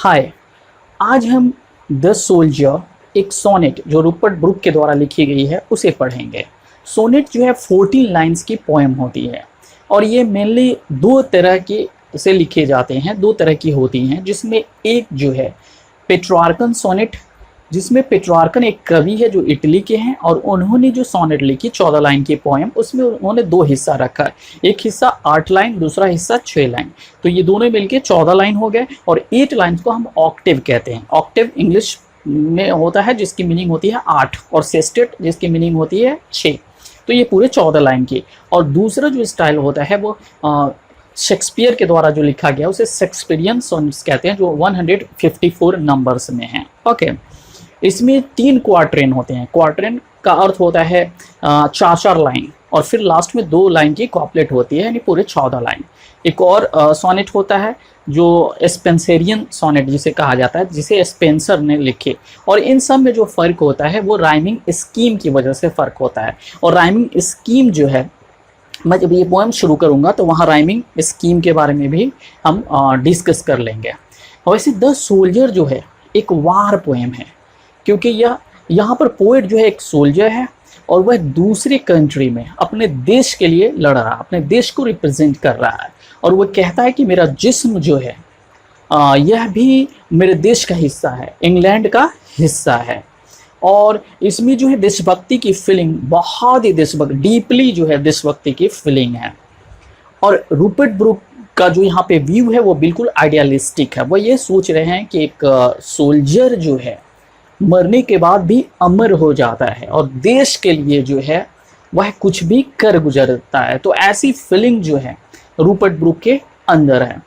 हाय। आज हम the soldier एक सोनेट जो रूपर्ट ब्रूक के द्वारा लिखी गई है उसे पढ़ेंगे। सोनेट जो है 14 लाइंस की पोएम होती है और ये मेनली दो तरह के से लिखे जाते हैं, दो तरह की होती हैं, जिसमें एक जो है पेट्रार्कन सोनेट, जिसमें पेट्रार्कन एक कवि है जो इटली के हैं और उन्होंने जो सोनेट लिखी 14 लाइन की पोएम, उसमें उन्होंने दो हिस्सा रखा है। एक हिस्सा 8 लाइन, दूसरा हिस्सा 6 लाइन, तो ये दोनों मिलके 14 लाइन हो गए। और 8 लाइन्स को हम ऑक्टेव कहते हैं। ऑक्टेव इंग्लिश में होता है जिसकी मीनिंग होती है 8 और सेस्टेट जिसकी मीनिंग होती है 6। तो ये पूरे 14 लाइन की। और दूसरा जो स्टाइल होता है वो शेक्सपियर के द्वारा जो लिखा गया उसे शेक्सपियरियन सोनेट्स कहते हैं, जो 154 नंबर्स में हैं। ओके, इसमें 3 क्वार्ट्रेन होते हैं। क्वार्ट्रेन का अर्थ होता है 4 लाइन, और फिर लास्ट में 2 लाइन की कॉपलेट होती है, यानी पूरे 14 लाइन। एक और सोनेट होता है जो स्पेंसरियन सोनेट जिसे कहा जाता है, जिसे स्पेंसर ने लिखे। और इन सब में जो फ़र्क होता है वो राइमिंग स्कीम की वजह से फ़र्क होता है। और राइमिंग स्कीम जो है, मैं जब ये पोएम शुरू करूँगा तो वहाँ राइमिंग स्कीम के बारे में भी हम डिस्कस कर लेंगे। वैसे द सोल्जर जो है एक वार पोएम है, क्योंकि यह यहाँ पर पोएट जो है एक सोल्जर है और वह दूसरे कंट्री में अपने देश के लिए लड़ रहा है, अपने देश को रिप्रेजेंट कर रहा है। और वह कहता है कि मेरा जिस्म जो है यह भी मेरे देश का हिस्सा है, इंग्लैंड का हिस्सा है। और इसमें जो है देशभक्ति की फीलिंग, बहुत ही देशभक्ति, डीपली जो है देशभक्ति की फीलिंग है। और रूपर्ट ब्रूक का जो यहाँ पे व्यू है वो बिल्कुल आइडियलिस्टिक है। वह ये सोच रहे हैं कि एक सोल्जर जो है मरने के बाद भी अमर हो जाता है और देश के लिए जो है वह कुछ भी कर गुजरता है। तो ऐसी फीलिंग जो है रूपर्ट ब्रूक के अंदर है।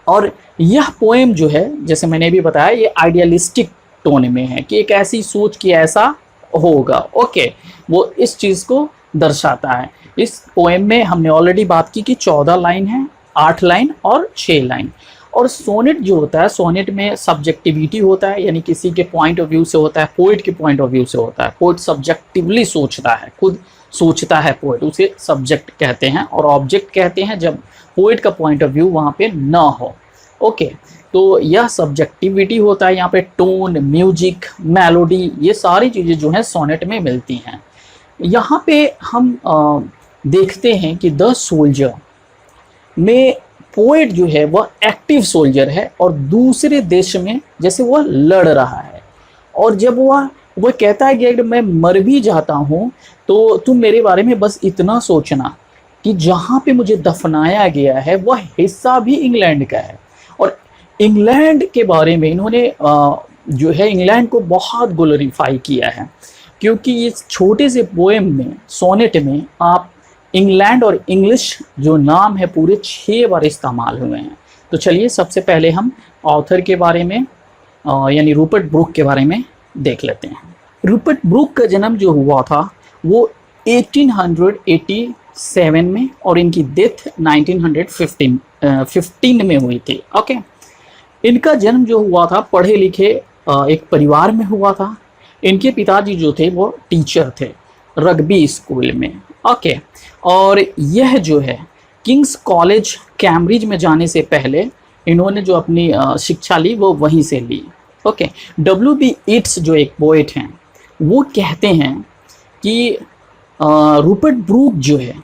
और यह पोएम जो है, जैसे मैंने भी बताया, ये आइडियलिस्टिक टोन में है कि एक ऐसी सोच कि ऐसा होगा। ओके, वो इस चीज़ को दर्शाता है। इस पोएम में हमने ऑलरेडी बात की कि 14 लाइन है, 8 लाइन और 6 लाइन। और सोनेट जो होता है, सोनेट में सब्जेक्टिविटी होता है, यानी किसी के पॉइंट ऑफ व्यू से होता है, पोइट के पॉइंट ऑफ व्यू से होता है। पोइट सब्जेक्टिवली सोचता है, खुद सोचता है पोइट, उसे सब्जेक्ट कहते हैं। और ऑब्जेक्ट कहते हैं जब पोइट का पॉइंट ऑफ व्यू वहाँ पे ना हो। ओके, तो यह सब्जेक्टिविटी होता है। यहाँ पे टोन, म्यूजिक, मेलोडी, ये सारी चीज़ें जो हैं सोनेट में मिलती हैं। यहाँ पे हम देखते हैं कि द सोल्जर में पोएट जो है वह एक्टिव सोल्जर है और दूसरे देश में जैसे वह लड़ रहा है। और जब वह कहता है कि अगर मैं मर भी जाता हूँ तो तुम मेरे बारे में बस इतना सोचना कि जहाँ पे मुझे दफनाया गया है वह हिस्सा भी इंग्लैंड का है। और इंग्लैंड के बारे में इन्होंने जो है इंग्लैंड को बहुत ग्लोरीफाई किया है, क्योंकि इस छोटे से पोएम में, सोनेट में, आप इंग्लैंड और इंग्लिश जो नाम है पूरे 6 बार इस्तेमाल हुए हैं। तो चलिए सबसे पहले हम ऑथर के बारे में यानी रूपर्ट ब्रूक के बारे में देख लेते हैं। रूपर्ट ब्रूक का जन्म जो हुआ था वो 1887 में और इनकी डेथ 1915 में हुई थी। ओके, इनका जन्म जो हुआ था पढ़े लिखे एक परिवार में हुआ था। इनके पिताजी जो थे वो टीचर थे रग्बी स्कूल में। ओके, और यह जो है किंग्स कॉलेज कैम्ब्रिज में जाने से पहले इन्होंने जो अपनी शिक्षा ली वो वहीं से ली। Okay, W.B. येट्स जो एक पोएट हैं वो कहते हैं कि रूपर्ट ब्रूक जो है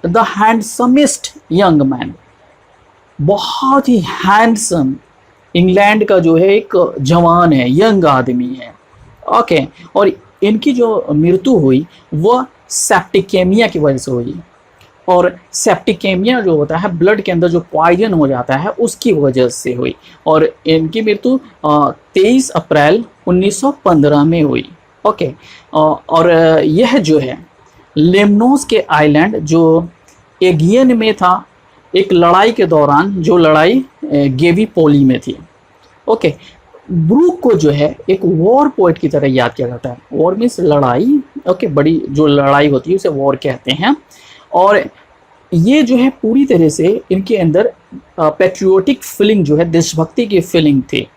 द हैंडसमेस्ट यंग मैन, बहुत ही हैंडसम इंग्लैंड का जो है एक जवान है, यंग आदमी है। ओके, और इनकी जो मृत्यु हुई वह सेप्टिकेमिया की वजह से हुई। और सेप्टिकेमिया जो होता है ब्लड के अंदर जो पॉइजन हो जाता है उसकी वजह से हुई। और इनकी मृत्यु 23 अप्रैल 1915 में हुई। ओके, और यह जो है लेमनोस के आइलैंड जो एगियन में था, एक लड़ाई के दौरान, जो लड़ाई गेवीपोली में थी। ओके, ब्रूक को जो है एक वॉर पोएट की तरह याद किया जाता है। वॉर मीन्स लड़ाई। ओके, बड़ी जो लड़ाई होती है उसे वॉर कहते हैं। और ये जो है पूरी तरह से इनके अंदर पैट्रियोटिक फीलिंग जो है, देशभक्ति की फीलिंग थी।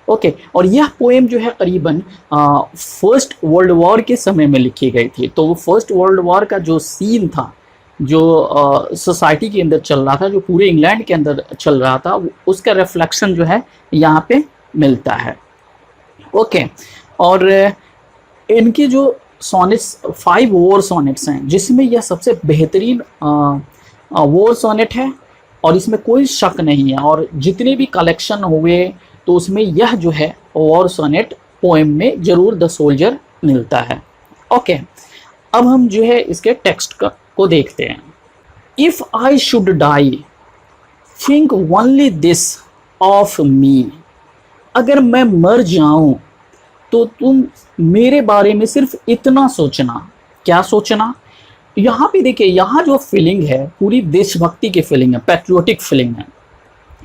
ओके, और यह पोएम जो है करीबन फर्स्ट वर्ल्ड वॉर के समय में लिखी गई थी। तो वो फर्स्ट वर्ल्ड वॉर का जो सीन था जो सोसाइटी के अंदर चल रहा था, जो पूरे इंग्लैंड के अंदर चल रहा था, उसका रिफ्लेक्शन जो है यहाँ पे मिलता है। ओके, और इनकी जो सोनेट्स 5 वॉर सोनेट्स हैं, जिसमें यह सबसे बेहतरीन वॉर सोनेट है और इसमें कोई शक नहीं है। और जितने भी कलेक्शन हुए तो उसमें यह जो है वॉर सोनेट पोएम में जरूर द सोल्जर मिलता है। ओके, अब हम जो है इसके टेक्स्ट को देखते हैं। If I should die think only this of me, अगर मैं मर जाऊं तो तुम मेरे बारे में सिर्फ इतना सोचना। क्या सोचना? यहाँ पे देखिए, यहाँ जो फीलिंग है पूरी देशभक्ति की फीलिंग है, पैट्रियोटिक फीलिंग है।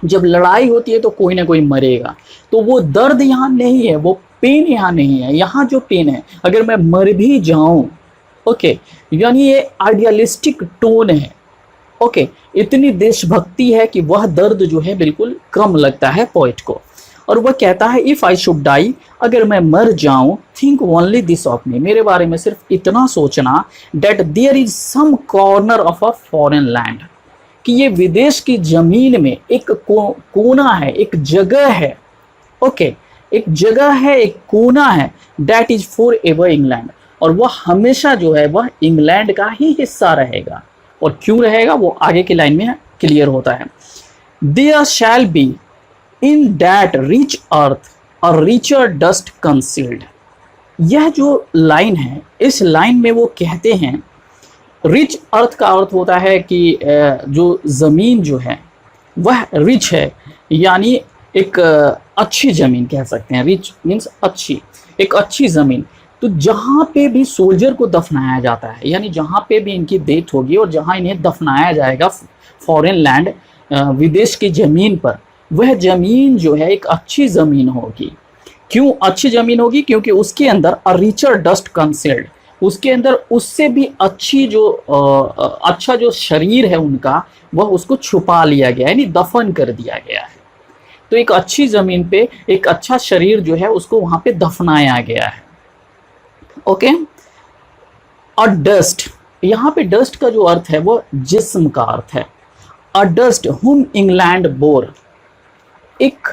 जब लड़ाई होती है तो कोई ना कोई मरेगा, तो वो दर्द यहाँ नहीं है, वो पेन यहाँ नहीं है। यहाँ जो पेन है, अगर मैं मर भी जाऊं, ओके, यानी ये आइडियलिस्टिक टोन है। ओके, इतनी देशभक्ति है कि वह दर्द जो है बिल्कुल कम लगता है पोएट को। और वह कहता है इफ आई शुड डाई, अगर मैं मर जाऊं, think only this of me, मेरे बारे में सिर्फ इतना सोचना, that there is some corner of a foreign land, कि ये विदेश की जमीन में एक कोना है, एक जगह है। ओके, एक जगह है, एक कोना है, that is for ever England, और वह हमेशा जो है वह इंग्लैंड का ही हिस्सा रहेगा। और क्यों रहेगा वो आगे की लाइन में क्लियर होता है। There shall be in that rich earth a richer dust concealed. यह जो लाइन है, इस लाइन में वो कहते हैं, रिच अर्थ का अर्थ होता है कि जो ज़मीन जो है वह रिच है, यानी एक अच्छी ज़मीन कह सकते हैं। रिच मीन्स अच्छी, एक अच्छी ज़मीन। तो जहाँ पे भी सोल्जर को दफनाया जाता है, यानी जहाँ पे भी इनकी डेथ होगी और जहाँ इन्हें दफनाया जाएगा फॉरेन लैंड, विदेश की ज़मीन पर, वह ज़मीन जो है एक अच्छी ज़मीन होगी। क्यों अच्छी ज़मीन होगी? क्योंकि उसके अंदर अ रिचर डस्ट कंसील्ड, उसके अंदर उससे भी अच्छी जो अच्छा जो शरीर है उनका, वह उसको छुपा लिया गया है, यानी दफन कर दिया गया है। तो एक अच्छी ज़मीन पे एक अच्छा शरीर जो है उसको वहाँ पे दफनाया गया है। ओके, और डस्ट, यहाँ पे डस्ट का जो अर्थ है वो जिस्म का अर्थ है। अ डस्ट हुम इंग्लैंड बोर, एक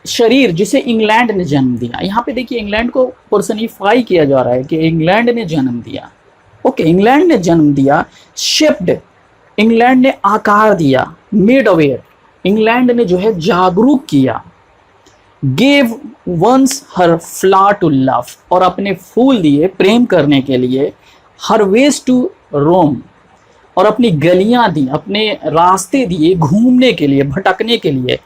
शरीर जिसे इंग्लैंड ने जन्म दिया। यहाँ पे देखिए इंग्लैंड को पर्सनिफाई किया जा रहा है कि इंग्लैंड ने जन्म दिया। ओके, इंग्लैंड ने जन्म दिया। शेप्ड, इंग्लैंड ने आकार दिया। मेड अवेयर, इंग्लैंड ने जो है जागरूक किया। Gave once her flower to love, और अपने फूल दिए प्रेम करने के लिए। हर वेज टू रोम, और अपनी गलियां दी, अपने रास्ते दिए घूमने के लिए, भटकने के लिए।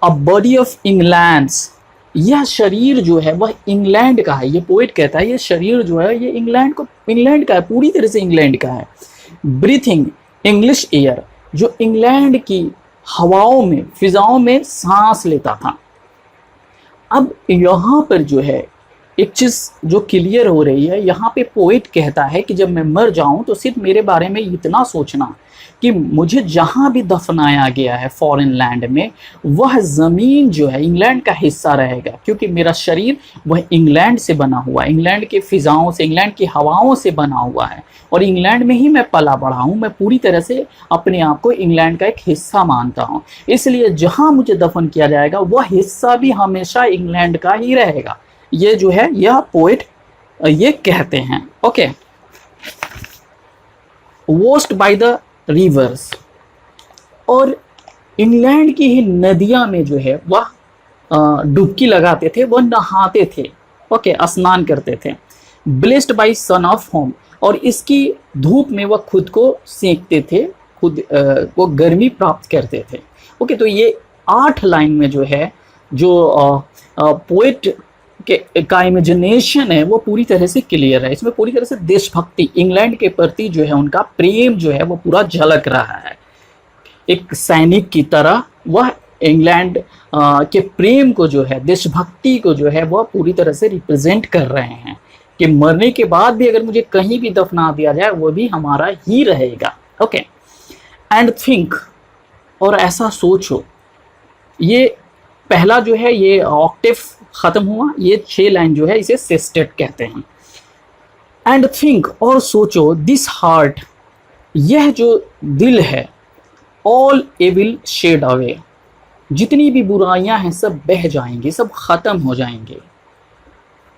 अ बॉडी ऑफ इंग्लैंड्स, यह शरीर जो है वह इंग्लैंड का है। ये पोएट कहता है ये शरीर जो है ये इंग्लैंड का है, पूरी तरह से इंग्लैंड का है। ब्रीथिंग इंग्लिश एयर, जो इंग्लैंड की हवाओं में, फिजाओं में सांस लेता था। अब यहाँ पर जो है एक चीज़ जो क्लियर हो रही है, यहाँ पे पोएट कहता है कि जब मैं मर जाऊं तो सिर्फ मेरे बारे में इतना सोचना कि मुझे जहाँ भी दफनाया गया है फॉरेन लैंड में, वह ज़मीन जो है इंग्लैंड का हिस्सा रहेगा, क्योंकि मेरा शरीर वह इंग्लैंड से बना हुआ है, इंग्लैंड के फ़िज़ाओं से, इंग्लैंड की हवाओं से बना हुआ है, और इंग्लैंड में ही मैं पला बढ़ा हूँ। मैं पूरी तरह से अपने आप को इंग्लैंड का एक हिस्सा मानता हूँ, इसलिए जहाँ मुझे दफन किया जाएगा वह हिस्सा भी हमेशा इंग्लैंड का ही रहेगा। ये जो है यह पोएट ये कहते हैं। Okay, washed by the reverse, और इंग्लैंड की ही नदियां में जो है वह डुबकी लगाते थे, वह नहाते थे। ओके, स्नान करते थे। Blessed by sun of home, और इसकी धूप में वह खुद को सेंकते थे, खुद वो गर्मी प्राप्त करते थे। ओके, तो ये 8 लाइन में जो है जो पोएट का इमेजिनेशन है वो पूरी तरह से क्लियर है। इसमें पूरी तरह से देशभक्ति, इंग्लैंड के प्रति जो है उनका प्रेम जो है वो पूरा झलक रहा है। एक सैनिक की तरह वह इंग्लैंड के प्रेम को जो है, देशभक्ति को जो है वह पूरी तरह से रिप्रेजेंट कर रहे हैं कि मरने के बाद भी अगर मुझे कहीं भी दफना दिया जाए वो भी हमारा ही रहेगा। ओके, एंड थिंक, और ऐसा सोचो। ये पहला जो है ये ऑक्टेव खत्म हुआ, ये 6 लाइन जो है इसे सेस्टेट कहते हैं। एंड थिंक, और सोचो, दिस हार्ट, यह जो दिल है, ऑल एविल शेड अवे, जितनी भी बुराइयां हैं सब बह जाएंगी, सब ख़त्म हो जाएंगे।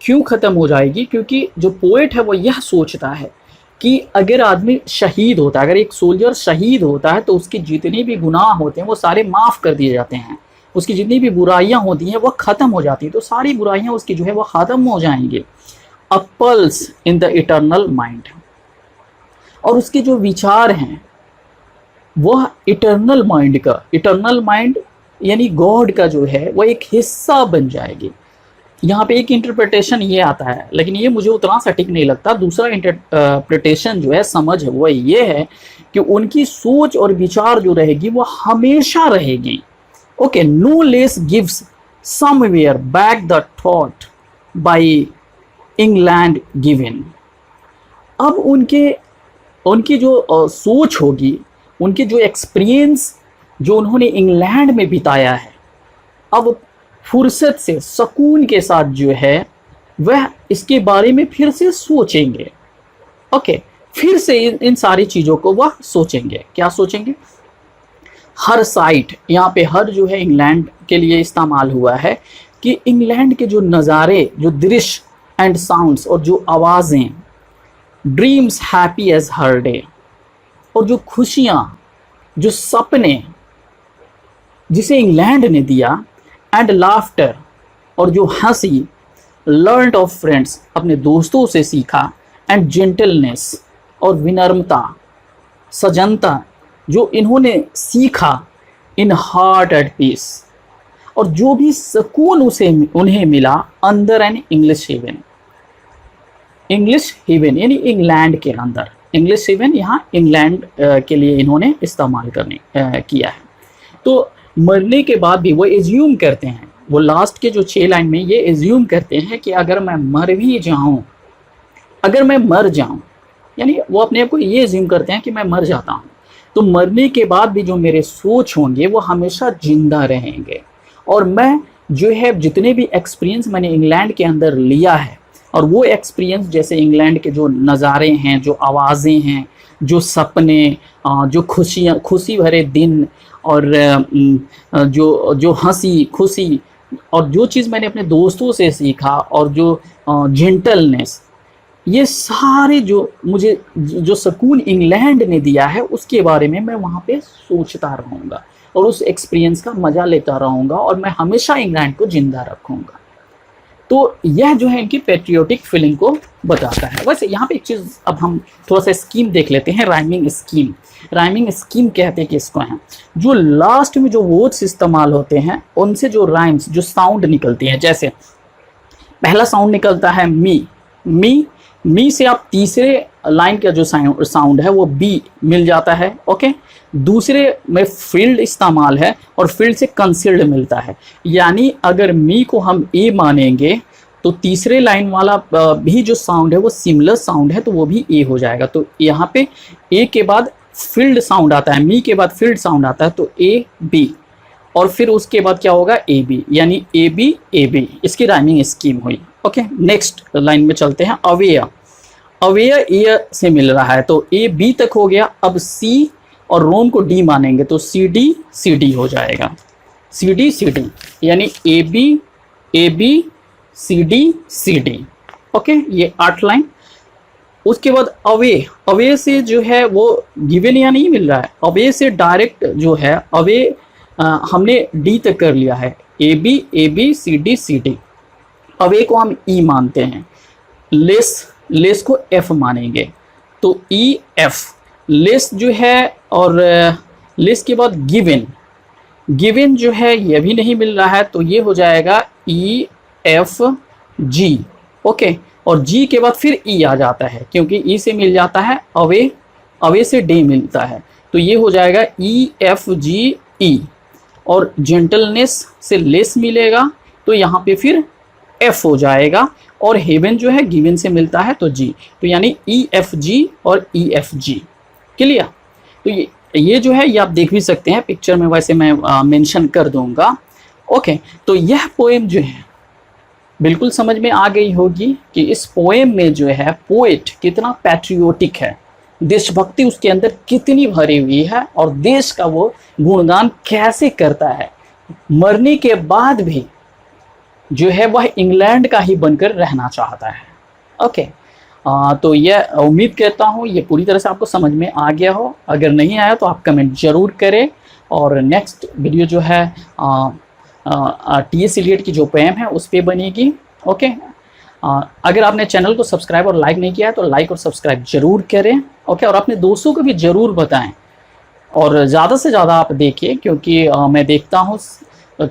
क्यों ख़त्म हो जाएगी? क्योंकि जो पोएट है वो यह सोचता है कि अगर आदमी शहीद होता है, अगर एक सोल्जर शहीद होता है तो उसके जितने भी गुनाह होते हैं वो सारे माफ़ कर दिए जाते हैं, उसकी जितनी भी बुराइयां होती हैं वो ख़त्म हो जाती हैं, तो सारी बुराइयां उसकी जो है वो ख़त्म हो जाएंगी। अ pulse in the eternal mind, और उसके जो विचार हैं वह इटर्नल माइंड का, इटर्नल माइंड यानी गॉड का जो है वो एक हिस्सा बन जाएगी। यहाँ पे एक इंटरप्रिटेशन ये आता है, लेकिन ये मुझे उतना सटीक नहीं लगता। दूसरा इंटरप्रिटेशन जो है, समझ है, वो ये है कि उनकी सोच और विचार जो रहेगी वो हमेशा रहेगी। Okay, no less gives somewhere back the thought by England given. अब उनकी जो सोच होगी, उनके जो एक्सपीरियंस जो उन्होंने इंग्लैंड में बिताया है, अब फुर्सत से सुकून के साथ जो है वह इसके बारे में फिर से सोचेंगे। ओके, फिर से इन सारी चीज़ों को वह सोचेंगे। क्या सोचेंगे? हर साइट, यहाँ पे हर जो है इंग्लैंड के लिए इस्तेमाल हुआ है कि इंग्लैंड के जो नज़ारे, जो दृश्य एंड साउंड्स और जो आवाज़ें, ड्रीम्स हैप्पी एज हर डे, और जो खुशियाँ, जो सपने जिसे इंग्लैंड ने दिया, एंड लाफ्टर, और जो हंसी, लर्न ऑफ फ्रेंड्स, अपने दोस्तों से सीखा, एंड जेंटलनेस, और विनम्रता, सजनता जो इन्होंने सीखा, इन हार्ट एट पीस, और जो भी सुकून उन्हें मिला अंदर an English heaven. English heaven यानी इंग्लैंड के अंदर, इंग्लिश हेवन यहाँ इंग्लैंड के लिए इन्होंने इस्तेमाल किया है। तो मरने के बाद भी वो एज्यूम करते हैं, वो लास्ट के जो 6 लाइन में ये एज्यूम करते हैं कि अगर मैं मर भी जाऊं, अगर मैं मर जाऊं, यानी वो अपने आप को ये एज्यूम करते हैं कि मैं मर जाता हूं, तो मरने के बाद भी जो मेरे सोच होंगे वो हमेशा जिंदा रहेंगे। और मैं जो है जितने भी एक्सपीरियंस मैंने इंग्लैंड के अंदर लिया है, और वो एक्सपीरियंस जैसे इंग्लैंड के जो नज़ारे हैं, जो आवाज़ें हैं, जो सपने, जो खुशी भरे दिन, और जो हंसी खुशी, और जो चीज़ मैंने अपने दोस्तों से सीखा, और जो जेंटलनेस, ये सारे जो मुझे जो सुकून इंग्लैंड ने दिया है उसके बारे में मैं वहाँ पे सोचता रहूँगा और उस एक्सपीरियंस का मज़ा लेता रहूँगा, और मैं हमेशा इंग्लैंड को ज़िंदा रखूँगा। तो यह जो है इनकी पेट्रियोटिक फीलिंग को बताता है। वैसे यहाँ पे एक चीज़ अब हम थोड़ा सा स्कीम देख लेते हैं, राइमिंग स्कीम। राइमिंग स्कीम कहते हैं कि इसको हैं जो लास्ट में जो वर्ड्स इस्तेमाल होते हैं उनसे जो राइम्स, जो साउंड निकलती हैं। जैसे पहला साउंड निकलता है मी से आप तीसरे लाइन का जो साउंड है वो बी मिल जाता है। ओके, दूसरे में फील्ड इस्तेमाल है और फील्ड से कंसील्ड मिलता है, यानी अगर मी को हम ए मानेंगे तो तीसरे लाइन वाला भी जो साउंड है वो सिमिलर साउंड है, तो वो भी ए हो जाएगा। तो यहाँ पे ए के बाद फील्ड साउंड आता है, मी के बाद फील्ड साउंड आता है, तो ए बी, और फिर उसके बाद क्या होगा ए बी, यानी ए बी। इसकी राइमिंग स्कीम हुई। ओके, नेक्स्ट लाइन में चलते हैं। अवेयर ए से मिल रहा है तो ए बी तक हो गया। अब सी और रोम को डी मानेंगे तो सी डी हो जाएगा, सी डी, यानी A B C D. Okay, ये 8 लाइन। उसके बाद अवे से जो है वो गिवन या नहीं मिल रहा है, अवे से डायरेक्ट जो है अवे हमने डी तक कर लिया है, ए बी सी डी। अवे को हम ई मानते हैं, लेस को एफ मानेंगे तो ई एफ, लेस जो है, और लेस के बाद गिवन जो है ये भी नहीं मिल रहा है तो ये हो जाएगा ई एफ जी। ओके, और जी के बाद फिर ई आ जाता है क्योंकि ई से मिल जाता है अवे से डे मिलता है, तो ये हो जाएगा ई एफ जी ई। और जेंटलनेस से लेस मिलेगा तो यहाँ पे फिर एफ हो जाएगा, और हेवन जो है गिवन से मिलता है तो जी, तो यानी ई एफ जी और ई एफ जी। क्लियर? तो ये जो है ये आप देख भी सकते हैं पिक्चर में, वैसे मैं मेंशन कर दूंगा। ओके, तो यह पोएम जो है बिल्कुल समझ में आ गई होगी कि इस पोएम में जो है पोएट कितना पैट्रियोटिक है, देशभक्ति उसके अंदर कितनी भरी हुई है और देश का वो गुणगान कैसे करता है। मरने के बाद भी जो है वह इंग्लैंड का ही बनकर रहना चाहता है। ओके, तो यह उम्मीद करता हूँ ये पूरी तरह से आपको समझ में आ गया हो। अगर नहीं आया तो आप कमेंट जरूर करें। और नेक्स्ट वीडियो जो है टी.एस. इलियट की जो पोएम है उस पर बनेगी। ओके, अगर आपने चैनल को सब्सक्राइब और लाइक नहीं किया है तो लाइक और सब्सक्राइब जरूर करें। ओके, और अपने दोस्तों को भी ज़रूर बताएं और ज़्यादा से ज़्यादा आप देखिए, क्योंकि मैं देखता हूँ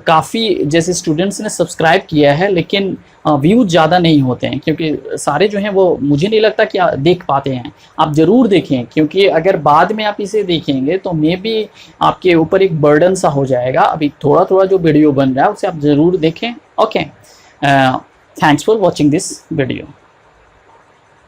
काफ़ी जैसे स्टूडेंट्स ने सब्सक्राइब किया है लेकिन व्यूज ज़्यादा नहीं होते हैं, क्योंकि सारे जो हैं वो मुझे नहीं लगता कि देख पाते हैं। आप ज़रूर देखें, क्योंकि अगर बाद में आप इसे देखेंगे तो मे बी आपके ऊपर एक बर्डन सा हो जाएगा। अभी थोड़ा थोड़ा जो वीडियो बन रहा है उसे आप ज़रूर देखें। Okay, thanks for watching this video.